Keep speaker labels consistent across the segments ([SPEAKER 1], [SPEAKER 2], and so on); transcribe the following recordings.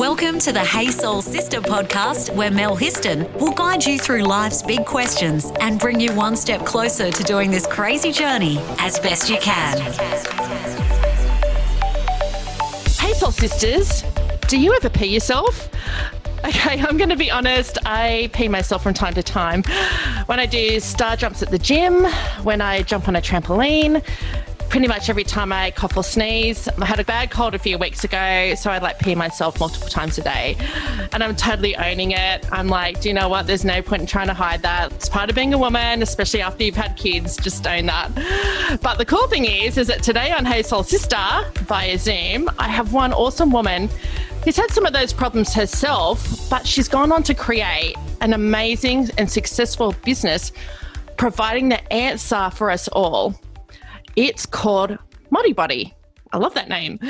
[SPEAKER 1] Welcome to the Hey Soul Sister podcast, where Mel Histon will guide you through life's big questions and bring you one step closer to doing this crazy journey as best you can.
[SPEAKER 2] Hey Soul Sisters, do you ever pee yourself? Okay, I'm going to be honest, I pee myself from time to time. When I do star jumps at the gym, when I jump on a trampoline, pretty much every time I cough or sneeze. I had a bad cold a few weeks ago, so I pee myself multiple times a day. And I'm totally owning it. I'm like, do you know what? There's no point in trying to hide that. It's part of being a woman, especially after you've had kids. Just own that. But the cool thing is that today on Hey Soul Sister, via Zoom, I have one awesome woman who's had some of those problems herself, but she's gone on to create an amazing and successful business providing the answer for us all. It's called Moddybody. I love that name.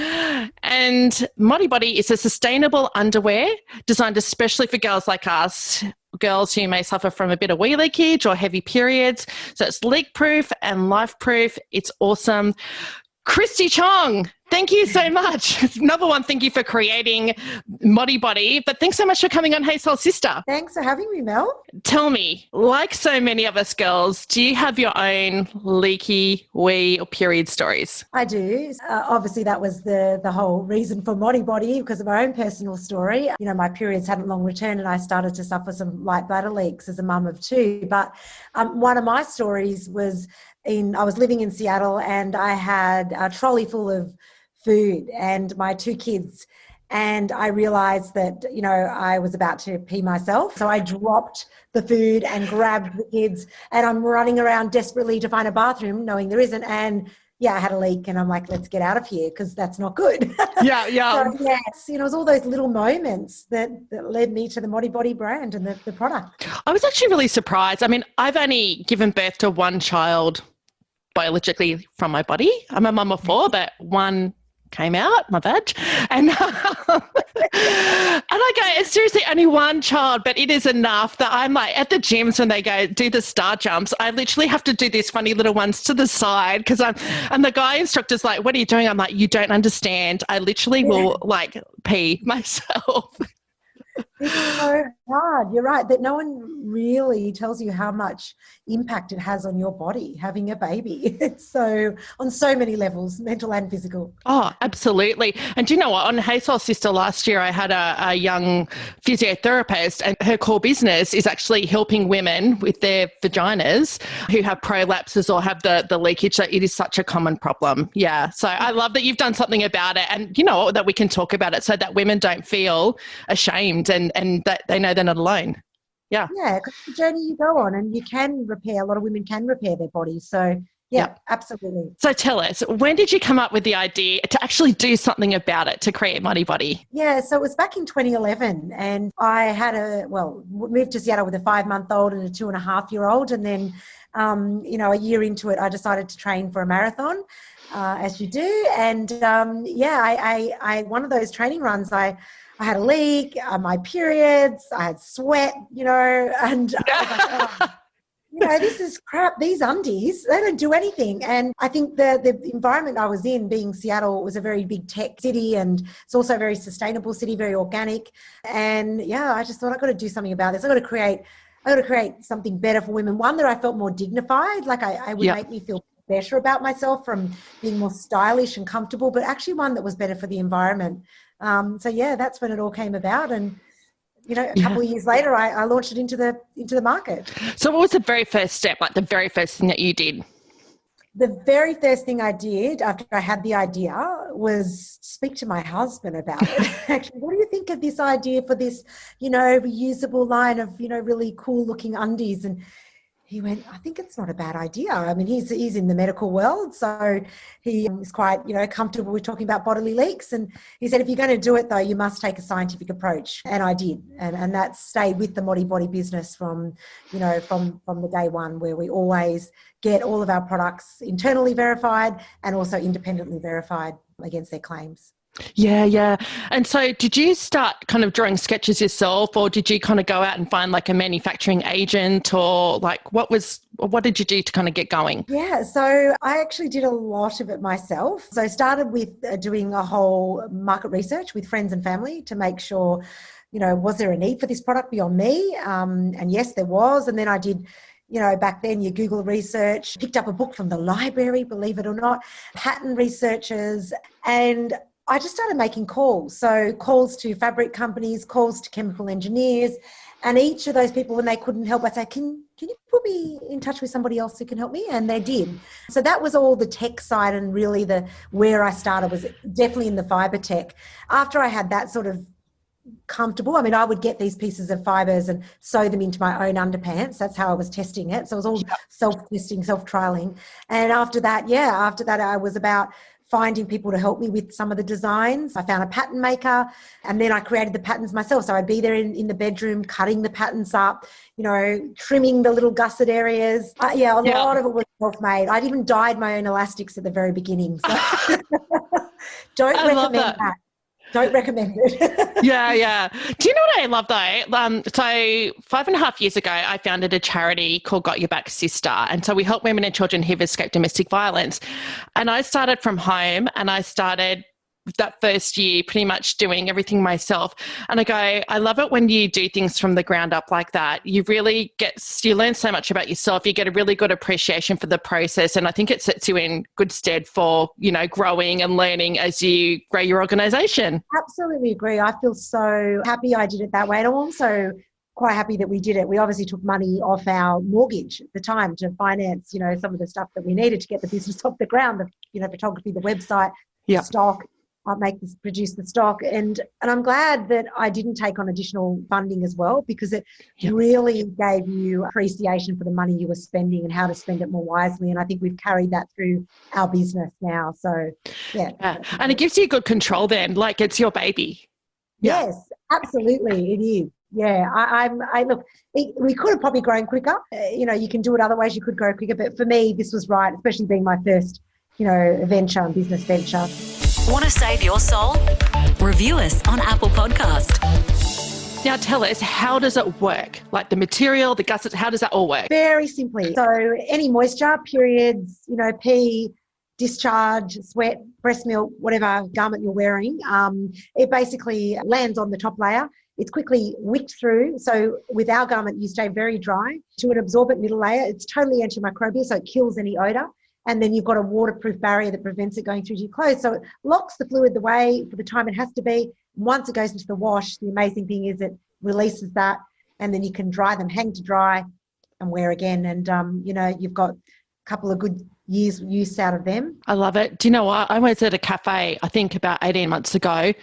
[SPEAKER 2] And Moddybody is a sustainable underwear designed especially for girls like us, girls who may suffer from a bit of wee leakage or heavy periods. So it's leak-proof and life-proof. It's awesome. Kristy Chong, thank you so much. Number one, thank you for creating Moddybody, but thanks so much for coming on Hey Soul Sister.
[SPEAKER 3] Thanks for having me, Mel.
[SPEAKER 2] Tell me, like so many of us girls, do you have your own leaky, wee or period stories?
[SPEAKER 3] I do. Obviously, that was the whole reason for Moddybody, because of my own personal story. You know, my periods hadn't long returned and I started to suffer some light bladder leaks as a mum of two. But one of my stories was I was living in Seattle and I had a trolley full of food and my two kids, and I realized that, you know, I was about to pee myself. So I dropped the food and grabbed the kids and I'm running around desperately to find a bathroom, knowing there isn't. And yeah, I had a leak and I'm like, let's get out of here because that's not good.
[SPEAKER 2] Yeah.
[SPEAKER 3] So, yes, you know, it was all those little moments that led me to the Moddybody brand and the product.
[SPEAKER 2] I was actually really surprised. I mean, I've only given birth to one child biologically from my body. I'm a mum of four, but one came out, my vag. And I go, it's seriously only one child, but it is enough that I'm like at the gyms when they go do the star jumps, I literally have to do these funny little ones to the side because and the guy instructor's like, what are you doing? I'm like, you don't understand. I literally will like pee myself.
[SPEAKER 3] It's so hard. You're right that no one really tells you how much impact it has on your body having a baby. It's so on so many levels, mental and physical.
[SPEAKER 2] Oh, absolutely. And do you know what? On Hey Soul Sister last year, I had a young physiotherapist, and her core business is actually helping women with their vaginas who have prolapses or have the leakage. So it is such a common problem. Yeah. So I love that you've done something about it, and you know that we can talk about it so that women don't feel ashamed and that they know they're not alone. Yeah.
[SPEAKER 3] Yeah, because the journey you go on, and you can repair, a lot of women can repair their bodies. So yeah, absolutely.
[SPEAKER 2] So tell us, when did you come up with the idea to actually do something about it, to create Moddybody?
[SPEAKER 3] Yeah, so it was back in 2011 and I had moved to Seattle with a 5-month-old and a 2.5-year-old. And then, you know, a year into it, I decided to train for a marathon, as you do. And I one of those training runs, I had a leak, my periods, I had sweat, you know, and I was like, oh, you know, this is crap. These undies, they don't do anything. And I think the environment I was in, being Seattle, was a very big tech city, and it's also a very sustainable city, very organic. And yeah, I just thought I've got to do something about this. I've got to create something better for women. One that I felt more dignified, like I would make me feel better about myself from being more stylish and comfortable, but actually one that was better for the environment. So yeah, that's when it all came about. And you know, a couple of years later, I launched it into the market.
[SPEAKER 2] So what was the very first step, like the very first thing that you did?
[SPEAKER 3] The very first thing I did after I had the idea was speak to my husband about it. Actually, what do you think of this idea for this, you know, reusable line of, you know, really cool looking undies? And he went, I think it's not a bad idea. I mean, he's in the medical world, so he is quite, you know, comfortable with talking about bodily leaks. And he said, if you're going to do it, though, you must take a scientific approach. And I did. And that stayed with the Moddybody business from the day one, where we always get all of our products internally verified and also independently verified against their claims.
[SPEAKER 2] Yeah, yeah. And so did you start kind of drawing sketches yourself, or did you kind of go out and find like a manufacturing agent, or like what did you do to kind of get going?
[SPEAKER 3] Yeah, so I actually did a lot of it myself. So I started with doing a whole market research with friends and family to make sure, was there a need for this product beyond me? And yes, there was. And then I did, back then you Google research, picked up a book from the library, believe it or not, patent researchers, and I just started making calls. So calls to fabric companies, calls to chemical engineers, and each of those people, when they couldn't help, I'd say, can you put me in touch with somebody else who can help me? And they did. So that was all the tech side, and really where I started was definitely in the fibre tech. After I had that sort of comfortable, I would get these pieces of fibres and sew them into my own underpants. That's how I was testing it. So it was all self-testing, self-trialing. And after that, I was about finding people to help me with some of the designs. I found a pattern maker, and then I created the patterns myself. So I'd be there in the bedroom, cutting the patterns up, trimming the little gusset areas. A lot of it was self-made. I'd even dyed my own elastics at the very beginning. So don't recommend that. Don't recommend it.
[SPEAKER 2] Yeah. Do you know what I love though? So 5.5 years ago, I founded a charity called Got Your Back, Sista. And so we help women and children who've escaped domestic violence. And I started from home, and I started that first year pretty much doing everything myself. And I love it when you do things from the ground up like that. You learn so much about yourself. You get a really good appreciation for the process. And I think it sets you in good stead for, growing and learning as you grow your organisation.
[SPEAKER 3] Absolutely agree. I feel so happy I did it that way. And I'm also quite happy that we did it. We obviously took money off our mortgage at the time to finance, some of the stuff that we needed to get the business off the ground, the photography, the website, the stock. Produce the stock, and I'm glad that I didn't take on additional funding as well, because it really gave you appreciation for the money you were spending and how to spend it more wisely. And I think we've carried that through our business now. So yeah.
[SPEAKER 2] And it gives you good control then, like it's your baby.
[SPEAKER 3] Yes, absolutely, it is. Yeah, I look. We could have probably grown quicker. You can do it other ways. You could grow quicker, but for me, this was right, especially being my first, business venture.
[SPEAKER 1] Want to save your soul? Review us on Apple Podcast.
[SPEAKER 2] Now tell us, how does it work? Like the material, the gussets, how does that all work?
[SPEAKER 3] Very simply. So any moisture, periods, pee, discharge, sweat, breast milk, whatever garment you're wearing, it basically lands on the top layer. It's quickly wicked through. So with our garment, you stay very dry. To an absorbent middle layer, it's totally antimicrobial, so it kills any odour. And then you've got a waterproof barrier that prevents it going through to your clothes. So it locks the fluid the way for the time it has to be. Once it goes into the wash, the amazing thing is it releases that, and then you can dry them, hang to dry and wear again. And, you've got a couple of good years use out of them.
[SPEAKER 2] I love it. Do you know what? I was at a cafe, I think about 18 months ago,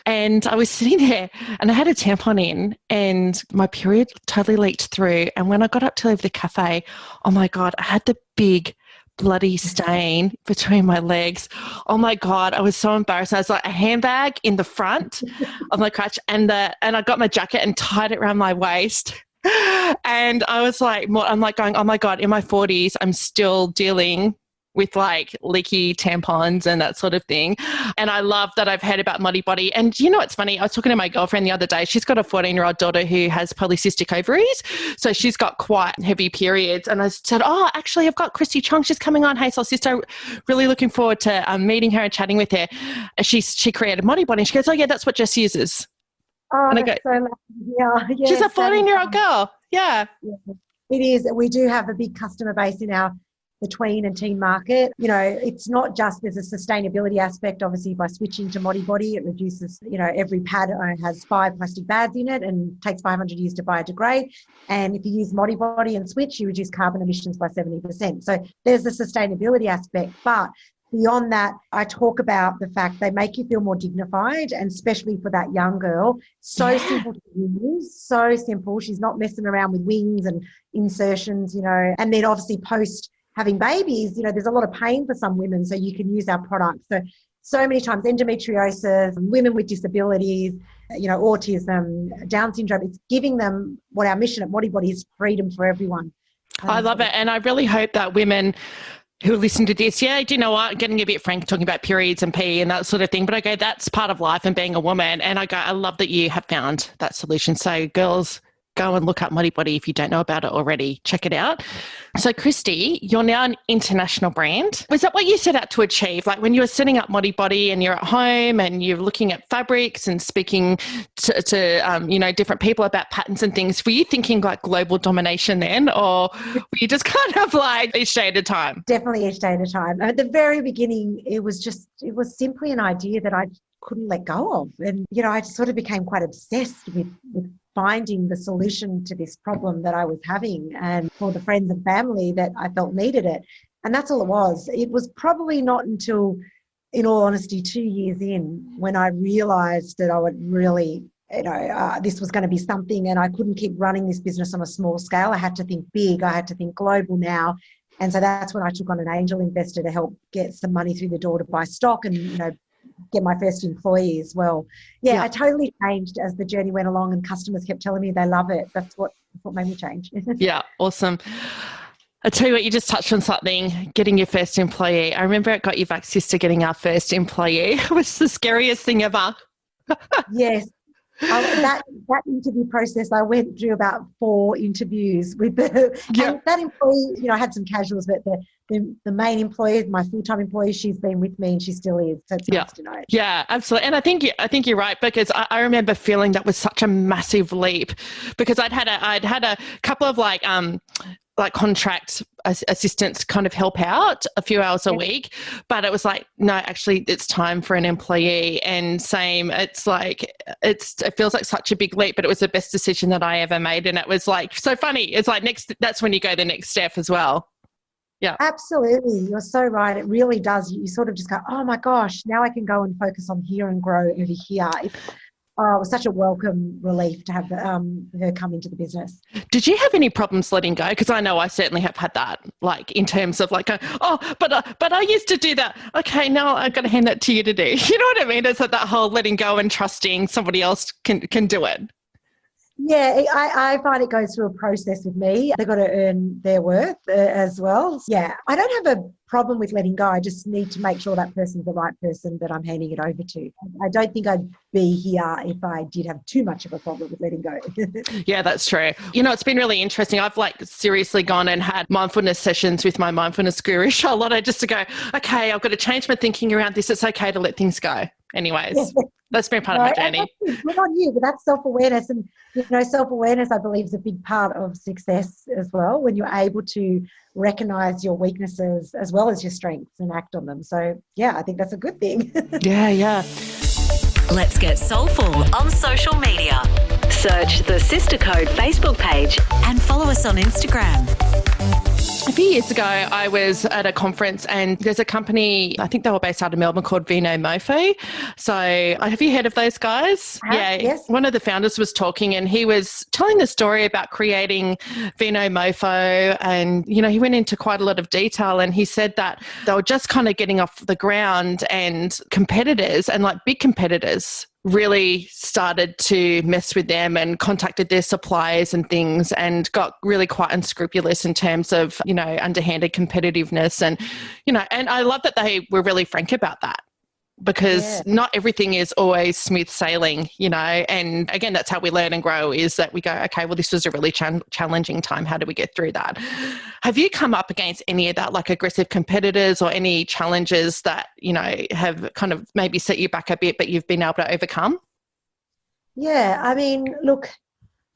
[SPEAKER 2] and I was sitting there and I had a tampon in and my period totally leaked through. And when I got up to leave the cafe, oh my God, I had the big bloody stain between my legs. Oh my God, I was so embarrassed. I was like a handbag in the front of my crotch, and I got my jacket and tied it around my waist. And I was like, I'm like going, oh my God, in my 40s, I'm still dealing with like leaky tampons and that sort of thing. And I love that I've heard about Moddybody. And you know what's funny? I was talking to my girlfriend the other day. She's got a 14-year-old daughter who has polycystic ovaries. So she's got quite heavy periods. And I said, oh, actually, I've got Kristy Chong. She's coming on. Hey, Soul Sister, really looking forward to meeting her and chatting with her. She created Moddybody. And she goes, oh, yeah, that's what Jess uses.
[SPEAKER 3] Oh,
[SPEAKER 2] and I
[SPEAKER 3] that's
[SPEAKER 2] go,
[SPEAKER 3] so lucky. Yeah,
[SPEAKER 2] she's a 14-year-old girl. Yeah.
[SPEAKER 3] It is. We do have a big customer base in the tween and teen market. It's not just, there's a sustainability aspect. Obviously, by switching to Moddybody, it reduces, every pad has 5 plastic pads in it and takes 500 years to biodegrade. And if you use Moddybody and switch, you reduce carbon emissions by 70%. So there's the sustainability aspect. But beyond that, I talk about the fact they make you feel more dignified, and especially for that young girl, simple to use, so simple. She's not messing around with wings and insertions, and then obviously post having babies, there's a lot of pain for some women, so you can use our products. So many times endometriosis, women with disabilities, autism, Down syndrome, it's giving them what our mission at Moddybody is: freedom for everyone.
[SPEAKER 2] I love it. And I really hope that women who listen to this, yeah, do you know what, getting a bit frank, talking about periods and pee and that sort of thing. But I go, that's part of life and being a woman. And I go, I love that you have found that solution. So girls, go and look up Moddybody if you don't know about it already. Check it out. So Kristy, you're now an international brand. Was that what you set out to achieve? Like when you were setting up Moddybody and you're at home and you're looking at fabrics and speaking to different people about patterns and things, were you thinking like global domination then, or were you just kind of like each day at a time?
[SPEAKER 3] Definitely each day at a time. At the very beginning, it was simply an idea that I couldn't let go of. And, I sort of became quite obsessed with finding the solution to this problem that I was having, and for the friends and family that I felt needed it. And that's all it was. It was probably not until, in all honesty, 2 years in, when I realised that I would really, this was going to be something, and I couldn't keep running this business on a small scale. I had to think big. I had to think global now. And so that's when I took on an angel investor to help get some money through the door to buy stock and, get my first employee as well. Yeah, I totally changed as the journey went along, and customers kept telling me they love it. That's what made me change.
[SPEAKER 2] Yeah, awesome. I tell you what, you just touched on something, getting your first employee. I remember it got you back, Sista, getting our first employee. It was the scariest thing ever.
[SPEAKER 3] Yes. That interview process, I went through about 4 interviews with and that employee, I had some casuals, but the main employee, my full-time employee, she's been with me and she still is. So it's nice to know. Yeah,
[SPEAKER 2] absolutely. And I think you're right, because I remember feeling that was such a massive leap, because I'd had a couple of like contract assistants kind of help out a few hours a week, but it was like, no, actually it's time for an employee. And same, it's like, it feels like such a big leap, but it was the best decision that I ever made. And it was like, so funny. It's like that's when you go the next step as well. Yeah,
[SPEAKER 3] absolutely. You're so right. It really does. You sort of just go, oh my gosh, now I can go and focus on here and grow over here. It was such a welcome relief to have her come into the business.
[SPEAKER 2] Did you have any problems letting go? Because I know I certainly have had that, like in terms of like, but I used to do that. Okay, now I've got to hand that to you to do. You know what I mean? It's like that whole letting go and trusting somebody else can do it.
[SPEAKER 3] Yeah, I find it goes through a process with me. They've got to earn their worth as well. Yeah, I don't have a problem with letting go. I just need to make sure that person's the right person that I'm handing it over to. I don't think I'd be here if I did have too much of a problem with letting go.
[SPEAKER 2] Yeah, that's true. It's been really interesting. I've seriously gone and had mindfulness sessions with my mindfulness guru, Charlotte, just to go, okay, I've got to change my thinking around this. It's okay to let things go. Anyways, that's been part of my journey.
[SPEAKER 3] Not on you, but that's self-awareness. And, self-awareness, I believe, is a big part of success as well, when you're able to recognize your weaknesses as well as your strengths and act on them. So, yeah, I think that's a good thing.
[SPEAKER 2] Yeah.
[SPEAKER 1] Let's get soulful on social media. Search the Sista Code Facebook page and follow us on Instagram.
[SPEAKER 2] A few years ago, I was at a conference and there's a company, I think they were based out of Melbourne, called Vino Mofo. So have you heard of those guys?
[SPEAKER 3] Yeah. Yes.
[SPEAKER 2] One of the founders was talking and he was telling the story about creating Vino Mofo, and, he went into quite a lot of detail, and he said that they were just kind of getting off the ground, and competitors, and like big competitors, really started to mess with them and contacted their suppliers and things, and got really quite unscrupulous in terms of, underhanded competitiveness. And, and I love that they were really frank about that, because not everything is always smooth sailing, and again, that's how we learn and grow, is that we go, okay, well, this was a really challenging time. How do we get through that? Have you come up against any of that, like aggressive competitors or any challenges that, have kind of maybe set you back a bit, but you've been able to overcome?
[SPEAKER 3] Yeah, I mean, look,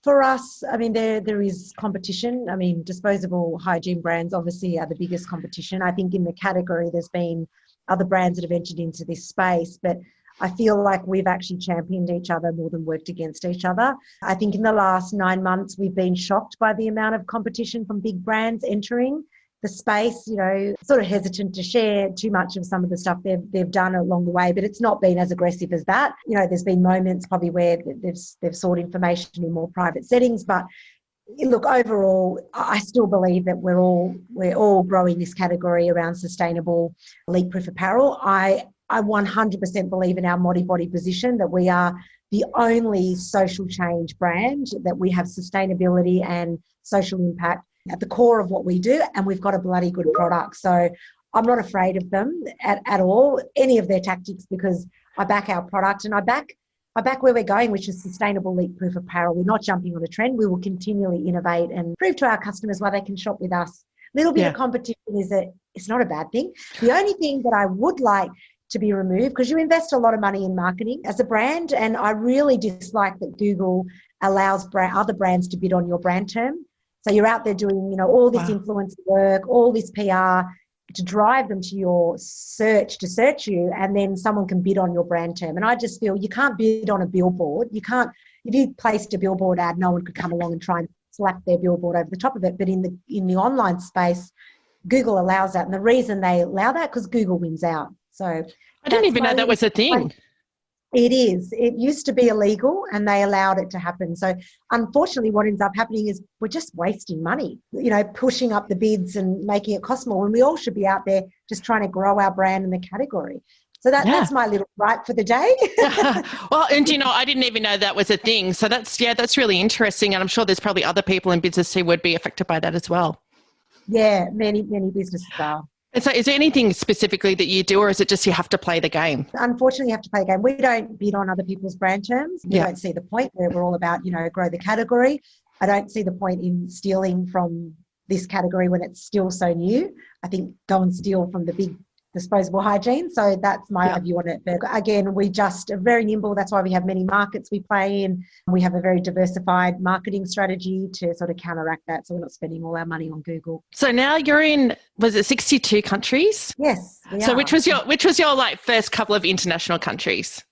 [SPEAKER 3] for us, I mean, there is competition. I mean, disposable hygiene brands obviously are the biggest competition. I think in the category there's been other brands that have entered into this space, but I feel like we've actually championed each other more than worked against each other. I think in the last 9 months, we've been shocked by the amount of competition from big brands entering the space, sort of hesitant to share too much of some of the stuff they've done along the way, but it's not been as aggressive as that. There's been moments probably where they've sought information in more private settings, but look, overall, I still believe that we're all growing this category around sustainable leak-proof apparel. I 100% believe in our Moddybody position, that we are the only social change brand, that we have sustainability and social impact at the core of what we do, and we've got a bloody good product. So I'm not afraid of them at all, any of their tactics, because I back our product and I back where we're going, which is sustainable leak-proof apparel. We're not jumping on a trend. We will continually innovate and prove to our customers why they can shop with us. A little bit of competition it's not a bad thing. The only thing that I would like to be removed, because you invest a lot of money in marketing as a brand, and I really dislike that Google allows other brands to bid on your brand term. So you're out there doing, all this influencer work, all this PR to drive them to your search, to search you, and then someone can bid on your brand term. And I just feel you can't bid on a billboard. You can't, if you placed a billboard ad, no one could come along and try and slap their billboard over the top of it. But in the online space, Google allows that. And the reason they allow that, because Google wins out. So
[SPEAKER 2] I didn't even know that was a thing.
[SPEAKER 3] It is. It used to be illegal and they allowed it to happen. So unfortunately, what ends up happening is we're just wasting money, pushing up the bids and making it cost more when we all should be out there just trying to grow our brand in the category. So that's my little gripe for the day.
[SPEAKER 2] Well, and I didn't even know that was a thing. So that's really interesting. And I'm sure there's probably other people in business who would be affected by that as well.
[SPEAKER 3] Yeah, many businesses are.
[SPEAKER 2] And so is there anything specifically that you do, or is it just you have to play the game?
[SPEAKER 3] Unfortunately, you have to play the game. We don't bid on other people's brand terms. We don't see the point. We're all about, grow the category. I don't see the point in stealing from this category when it's still so new. I think go and steal from the big disposable hygiene. So that's my view on it. But again, we just are very nimble. That's why we have many markets we play in. We have a very diversified marketing strategy to sort of counteract that. So we're not spending all our money on Google.
[SPEAKER 2] So now you're in, was it 62 countries?
[SPEAKER 3] Yes.
[SPEAKER 2] So which was your first couple of international countries?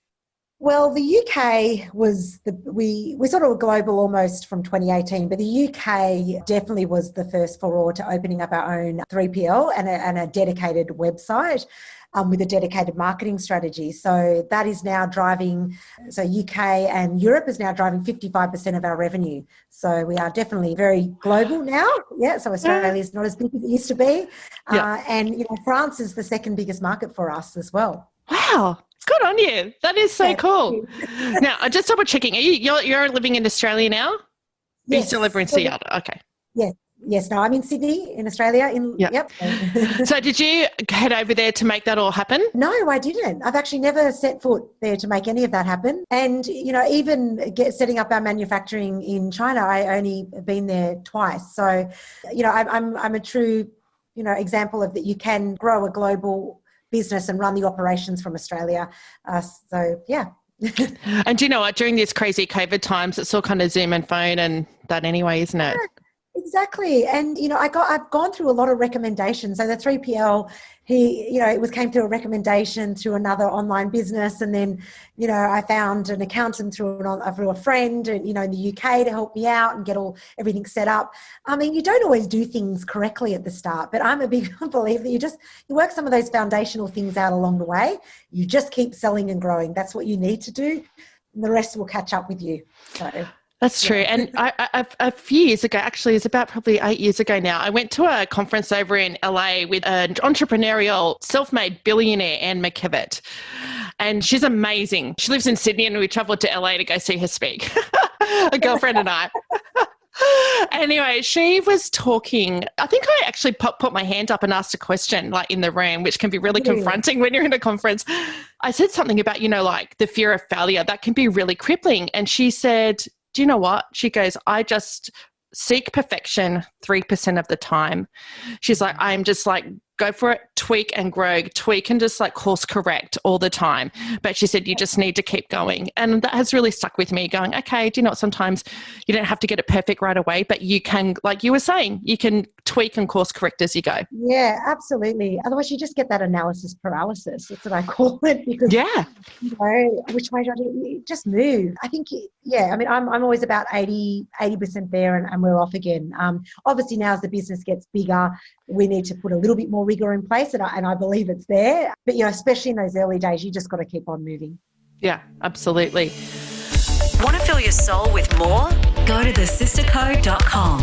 [SPEAKER 3] Well, the UK was we sort of were global almost from 2018, but the UK definitely was the first for to opening up our own 3PL and a dedicated website with a dedicated marketing strategy. So that is now driving, so UK and Europe is now driving 55% of our revenue. So we are definitely very global now. Yeah, so Australia is not as big as it used to be. And France is the second biggest market for us as well.
[SPEAKER 2] Wow. Good on you. That is so cool. Now, I'm just double checking. You're living in Australia now? Yes. You still live in Seattle? Okay.
[SPEAKER 3] Yes. No, I'm in Sydney, in Australia. Yep.
[SPEAKER 2] So did you head over there to make that all happen?
[SPEAKER 3] No, I didn't. I've actually never set foot there to make any of that happen. And, even setting up our manufacturing in China, I only been there twice. So, I'm a true, example of that you can grow a global business and run the operations from Australia. So, yeah.
[SPEAKER 2] And do you know what? During these crazy COVID times, it's all kind of Zoom and phone and that anyway, isn't it?
[SPEAKER 3] Exactly. And, I've gone through a lot of recommendations. So the 3PL, it came through a recommendation through another online business. And then, I found an accountant through a friend, and, in the UK to help me out and get everything set up. I mean, you don't always do things correctly at the start, but I'm a big believer that you work some of those foundational things out along the way. You just keep selling and growing. That's what you need to do. And the rest will catch up with you. So.
[SPEAKER 2] That's true. And I a few years ago, actually, it's about probably 8 years ago now, I went to a conference over in LA with an entrepreneurial, self-made billionaire, Anne McKevitt. And she's amazing. She lives in Sydney and we travelled to LA to go see her speak, a girlfriend and I. Anyway, she was talking, I think I actually put my hand up and asked a question in the room, which can be really confronting when you're in a conference. I said something about, the fear of failure. That can be really crippling. And she said, do you know what? She goes, I just seek perfection 3% of the time. She's like, I'm just go for it, tweak and grow, tweak and just course correct all the time. But she said, you just need to keep going. And that has really stuck with me going, okay, do you know what? Sometimes you don't have to get it perfect right away, but you can, like you were saying, you can tweak and course correct as you go.
[SPEAKER 3] Yeah, absolutely. Otherwise you just get that analysis paralysis. That's what I call it, because, which way do I do it? Just move. I think, I'm always about 80% there and we're off again. Obviously now as the business gets bigger, we need to put a little bit more rigor in place, and I believe it's there. But, especially in those early days, you just got to keep on moving.
[SPEAKER 2] Yeah, absolutely.
[SPEAKER 1] Want to fill your soul with more? Go to thesisterco.com.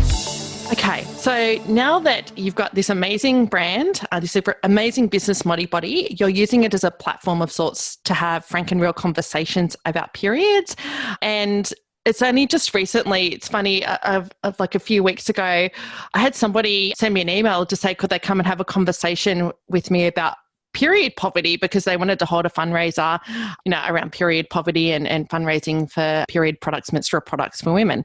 [SPEAKER 2] Okay, so now that you've got this amazing brand, this amazing business, Moddybody, you're using it as a platform of sorts to have frank and real conversations about periods. And It's only just recently, it's funny, of like a few weeks ago, I had somebody send me an email to say, could they come and have a conversation with me about period poverty, because they wanted to hold a fundraiser, around period poverty and fundraising for period products, menstrual products for women.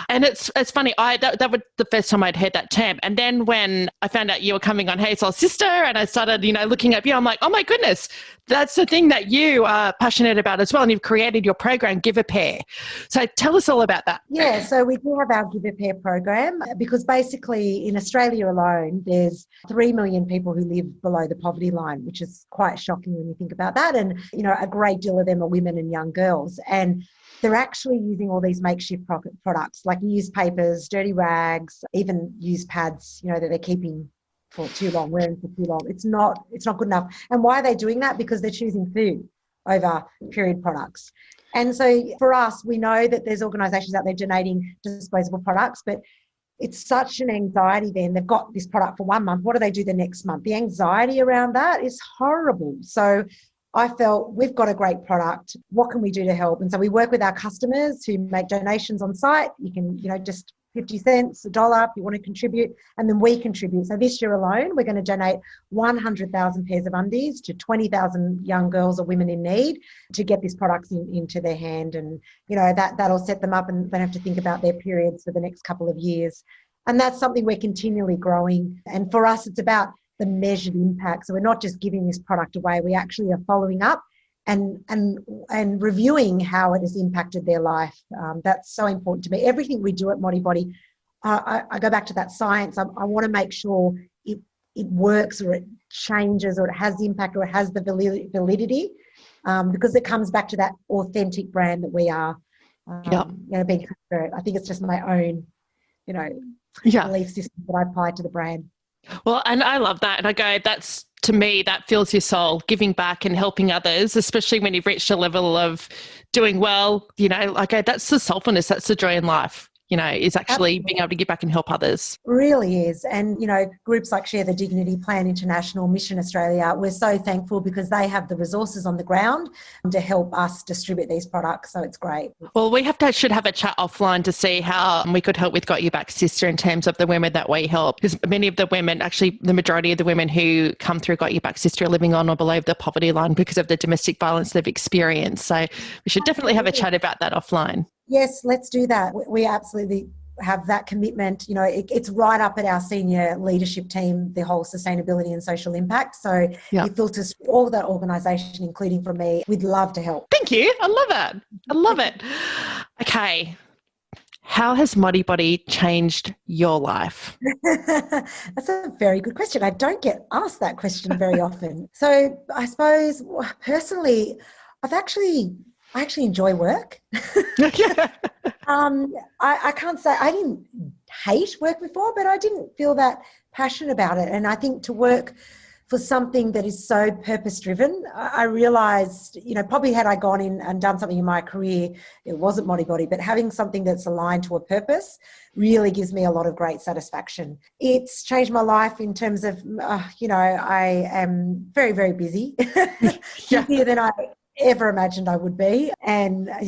[SPEAKER 2] And it's funny, that was the first time I'd heard that term. And then when I found out you were coming on Hey Soul Sister, and I started, looking at you, I'm like, oh my goodness, that's the thing that you are passionate about as well. And you've created your program, Give a Pair. So tell us all about that.
[SPEAKER 3] Yeah, so we do have our Give a Pair program, because basically in Australia alone, there's 3 million people who live below the poverty line, which is quite shocking when you think about that. And, a great deal of them are women and young girls. And they're actually using all these makeshift products like newspapers, dirty rags, even used pads, that they're keeping for too long, wearing for too long. It's not good enough. And why are they doing that? Because they're choosing food over period products. And so for us, we know that there's organisations out there donating disposable products, but it's such an anxiety then. They've got this product for 1 month. What do they do the next month? The anxiety around that is horrible. So I felt we've got a great product. What can we do to help? And so we work with our customers who make donations on site. You can, just 50 cents, $1 if you want to contribute, and then we contribute. So this year alone, we're going to donate 100,000 pairs of undies to 20,000 young girls or women in need to get this product into their hand. And, that'll set them up and they don't have to think about their periods for the next couple of years. And that's something we're continually growing. And for us, it's about the measured impact. So we're not just giving this product away. We actually are following up and reviewing how it has impacted their life. That's so important to me. Everything we do at Moddybody, I go back to that science. I want to make sure it works, or it changes, or it has the impact, or it has the validity, because it comes back to that authentic brand that we are. Being transparent. I think it's just my own, belief system that I apply to the brand.
[SPEAKER 2] Well, and I love that. And I go, that's, to me, that fills your soul, giving back and helping others, especially when you've reached a level of doing well. That's the soulfulness, that's the joy in life, is actually Absolutely. Being able to give back and help others.
[SPEAKER 3] Really is. And, groups like Share the Dignity, Plan International, Mission Australia, we're so thankful because they have the resources on the ground to help us distribute these products. So it's great.
[SPEAKER 2] Well, we should have a chat offline to see how we could help with Got Your Back Sister in terms of the women that we help. Because many of the women, actually the majority of the women who come through Got Your Back Sister are living on or below the poverty line because of the domestic violence they've experienced. So we should definitely have a chat about that offline. Yes,
[SPEAKER 3] let's do that. We absolutely have that commitment. It's right up at our senior leadership team, the whole sustainability and social impact. So it filters all that organisation, including from me. We'd love to help.
[SPEAKER 2] Thank you. I love it. I love it. Okay. How has Moddybody changed your life?
[SPEAKER 3] That's a very good question. I don't get asked that question very often. So I suppose personally, I actually enjoy work. I can't say I didn't hate work before, but I didn't feel that passionate about it. And I think to work for something that is so purpose-driven, I realised, probably had I gone in and done something in my career, it wasn't Moddybody, but having something that's aligned to a purpose really gives me a lot of great satisfaction. It's changed my life in terms of, I am very, very busy, busier than I ever imagined I would be. And I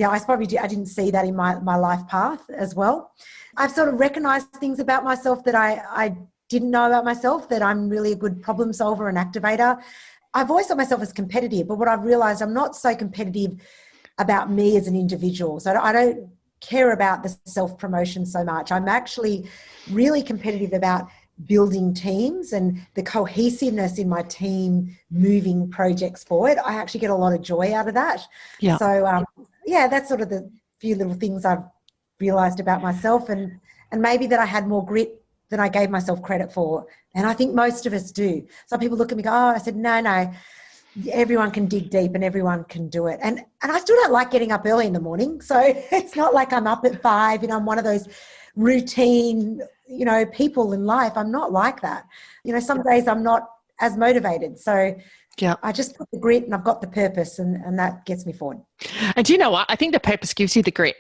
[SPEAKER 3] didn't see that in my life path as well. I've sort of recognised things about myself that I didn't know about myself, that I'm really a good problem solver and activator. I've always thought myself as competitive, but what I've realised, I'm not so competitive about me as an individual. So I don't care about the self-promotion so much. I'm actually really competitive about building teams and the cohesiveness in my team moving projects forward. I actually get a lot of joy out of that. Yeah. So, that's sort of the few little things I've realised about myself, and maybe that I had more grit than I gave myself credit for. And I think most of us do. Some people look at me and go, I said, no, everyone can dig deep and everyone can do it. And I still don't like getting up early in the morning. So it's not like I'm up at 5 and I'm one of those routine, people in life. I'm not like that. Some days I'm not as motivated. So I just put the grit and I've got the purpose, and that gets me forward.
[SPEAKER 2] And do you know what? I think the purpose gives you the grit.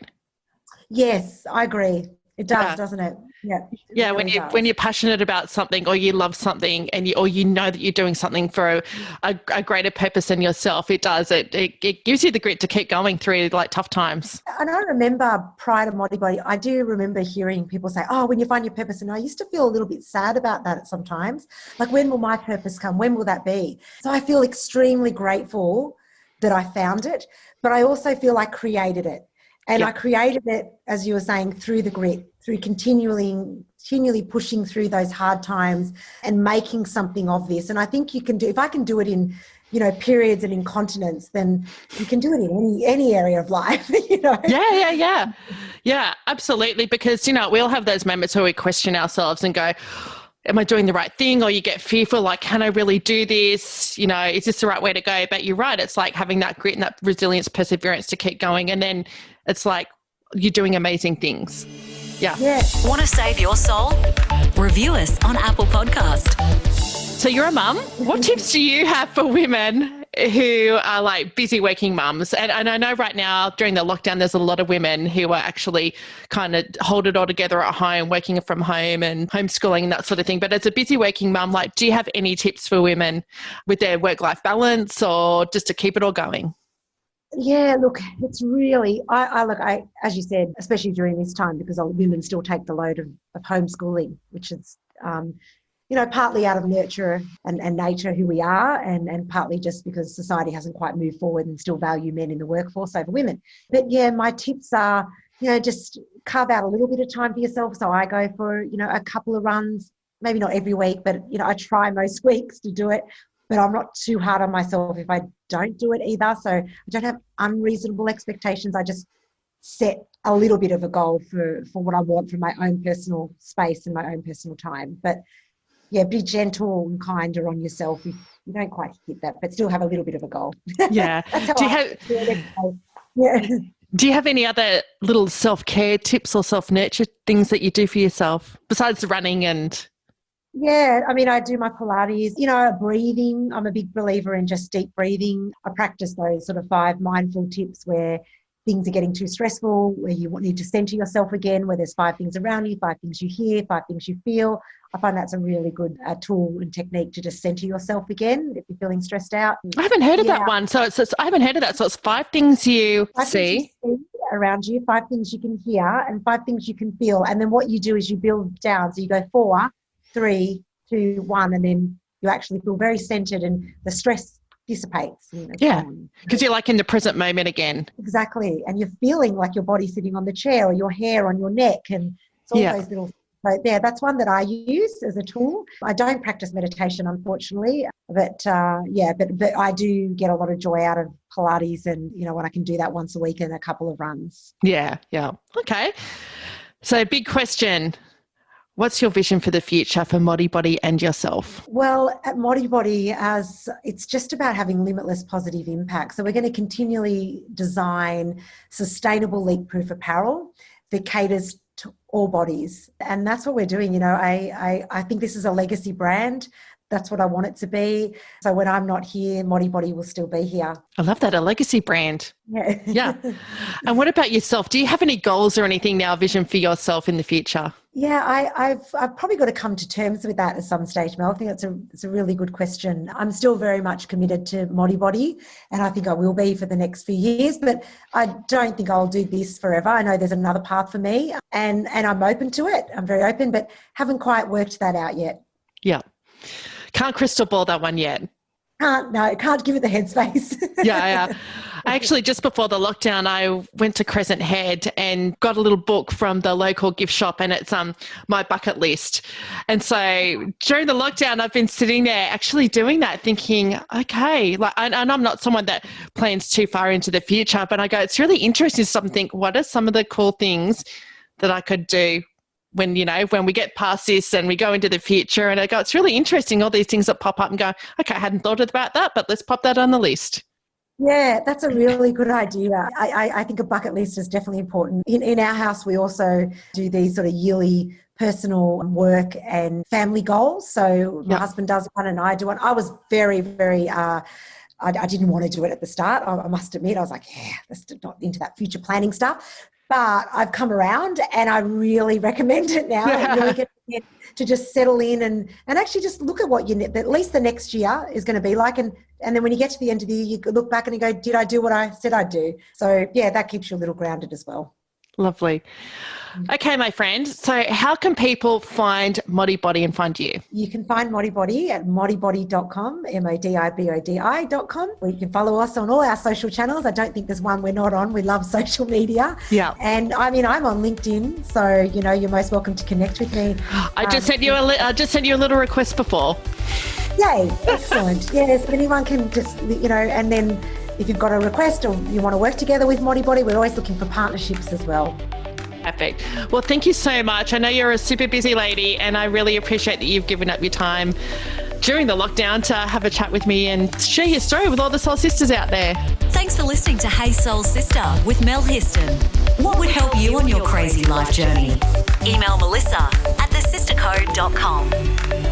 [SPEAKER 3] Yes, I agree. It does, doesn't it?
[SPEAKER 2] Yeah,
[SPEAKER 3] really
[SPEAKER 2] when you're passionate about something, or you love something, and you know that you're doing something for a greater purpose than yourself, it does. It gives you the grit to keep going through like tough times.
[SPEAKER 3] And I remember prior to Moddybody, I do remember hearing people say, oh, when you find your purpose. And I used to feel a little bit sad about that sometimes. Like, when will my purpose come? When will that be? So I feel extremely grateful that I found it, but I also feel I created it. And I created it, as you were saying, through the grit, through continually pushing through those hard times and making something of this. And I think you can do, if I can do it in, periods and incontinence, then you can do it in any area of life,
[SPEAKER 2] Yeah, absolutely. Because, we all have those moments where we question ourselves and go, am I doing the right thing? Or you get fearful, like, can I really do this? Is this the right way to go? But you're right. It's like having that grit and that resilience, perseverance to keep going. And then it's like you're doing amazing things. Yeah.
[SPEAKER 1] Want to save your soul? Review us on Apple Podcast.
[SPEAKER 2] So you're a mum. What tips do you have for women who are like busy working mums? And I know right now during the lockdown, there's a lot of women who are actually kind of hold it all together at home, working from home and homeschooling and that sort of thing. But as a busy working mum, like, do you have any tips for women with their work-life balance, or just to keep it all going?
[SPEAKER 3] Yeah, look, it's really, I as you said, especially during this time, because women still take the load of homeschooling, which is, partly out of nurture and nature who we are, and partly just because society hasn't quite moved forward and still value men in the workforce over women. But yeah, my tips are, just carve out a little bit of time for yourself. So I go for, a couple of runs, maybe not every week, but, I try most weeks to do it. But I'm not too hard on myself if I don't do it either. So I don't have unreasonable expectations. I just set a little bit of a goal for what I want from my own personal space and my own personal time. But yeah, be gentle and kinder on yourself if you don't quite hit that, but still have a little bit of a goal.
[SPEAKER 2] Yeah. Do you have any other little self-care tips or self-nurture things that you do for yourself besides running and...
[SPEAKER 3] Yeah, I mean, I do my Pilates, breathing. I'm a big believer in just deep breathing. I practice those sort of 5 mindful tips where things are getting too stressful, where you need to center yourself again, where there's 5 things around you, 5 things you hear, 5 things you feel. I find that's a really good tool and technique to just center yourself again if you're feeling stressed out.
[SPEAKER 2] I haven't heard of that one. So I haven't heard of that. So it's 5 things you see
[SPEAKER 3] around you, 5 things you can hear, and 5 things you can feel. And then what you do is you build down. So you go 4, 3, 2, 1, and then you actually feel very centered and the stress dissipates.
[SPEAKER 2] Yeah, because you're like in the present moment again.
[SPEAKER 3] Exactly. And you're feeling like your body sitting on the chair or your hair on your neck, and it's all those little... So yeah, that's one that I use as a tool. I don't practice meditation, unfortunately, but but I do get a lot of joy out of Pilates, and when I can do that once a week and a couple of runs.
[SPEAKER 2] Yeah. Okay. So big question. What's your vision for the future for Moddybody and yourself?
[SPEAKER 3] Well, at Moddybody, it's just about having limitless positive impact. So we're going to continually design sustainable leak-proof apparel that caters to all bodies. And that's what we're doing. I think this is a legacy brand. That's what I want it to be. So when I'm not here, Moddybody will still be here.
[SPEAKER 2] I love that, a legacy brand.
[SPEAKER 3] Yeah.
[SPEAKER 2] And what about yourself? Do you have any goals or anything now, vision for yourself in the future?
[SPEAKER 3] Yeah, I've probably got to come to terms with that at some stage, Mel. I think it's a really good question. I'm still very much committed to Moddybody, and I think I will be for the next few years, but I don't think I'll do this forever. I know there's another path for me, and I'm open to it. I'm very open, but haven't quite worked that out yet.
[SPEAKER 2] Yeah. Can't crystal ball that one yet.
[SPEAKER 3] Can't give it the headspace.
[SPEAKER 2] Yeah. Actually, just before the lockdown, I went to Crescent Head and got a little book from the local gift shop, and it's my bucket list. And so during the lockdown, I've been sitting there actually doing that, thinking, okay, and I'm not someone that plans too far into the future, but I go, it's really interesting to think, what are some of the cool things that I could do when we get past this and we go into the future? And I go, it's really interesting, all these things that pop up, and go, okay, I hadn't thought about that, but let's pop that on the list.
[SPEAKER 3] Yeah, that's a really good idea. I think a bucket list is definitely important. In our house, we also do these sort of yearly personal work and family goals. So my husband does one and I do one. I was very, very... I didn't want to do it at the start. I must admit, I was like, let's not into that future planning stuff. but I've come around and I really recommend it now. It really gets you to just settle in and actually just look at what at least the next year is going to be like. And then when you get to the end of the year, you could look back and you go, did I do what I said I'd do? So yeah, that keeps you a little grounded as well.
[SPEAKER 2] Lovely. Okay, my friend. So how can people find Moddybody and find you?
[SPEAKER 3] You can find Moddybody at moddybody.com, MODIBODI.com. Or you can follow us on all our social channels. I don't think there's one we're not on. We love social media.
[SPEAKER 2] Yeah.
[SPEAKER 3] And I mean, I'm on LinkedIn, so, you know, you're most welcome to connect with me.
[SPEAKER 2] I just sent you a little request before.
[SPEAKER 3] Yay. Excellent. Yes. Anyone can just, you know, and then if you've got a request or you want to work together with Moddybody, we're always looking for partnerships as well.
[SPEAKER 2] Perfect. Well, thank you so much. I know you're a super busy lady and I really appreciate that you've given up your time during the lockdown to have a chat with me and share your story with all the soul sisters out there.
[SPEAKER 1] Thanks for listening to Hey Soul Sister with Mel Histon. What would help you on your crazy life journey? Email Melissa at thesistercode.com.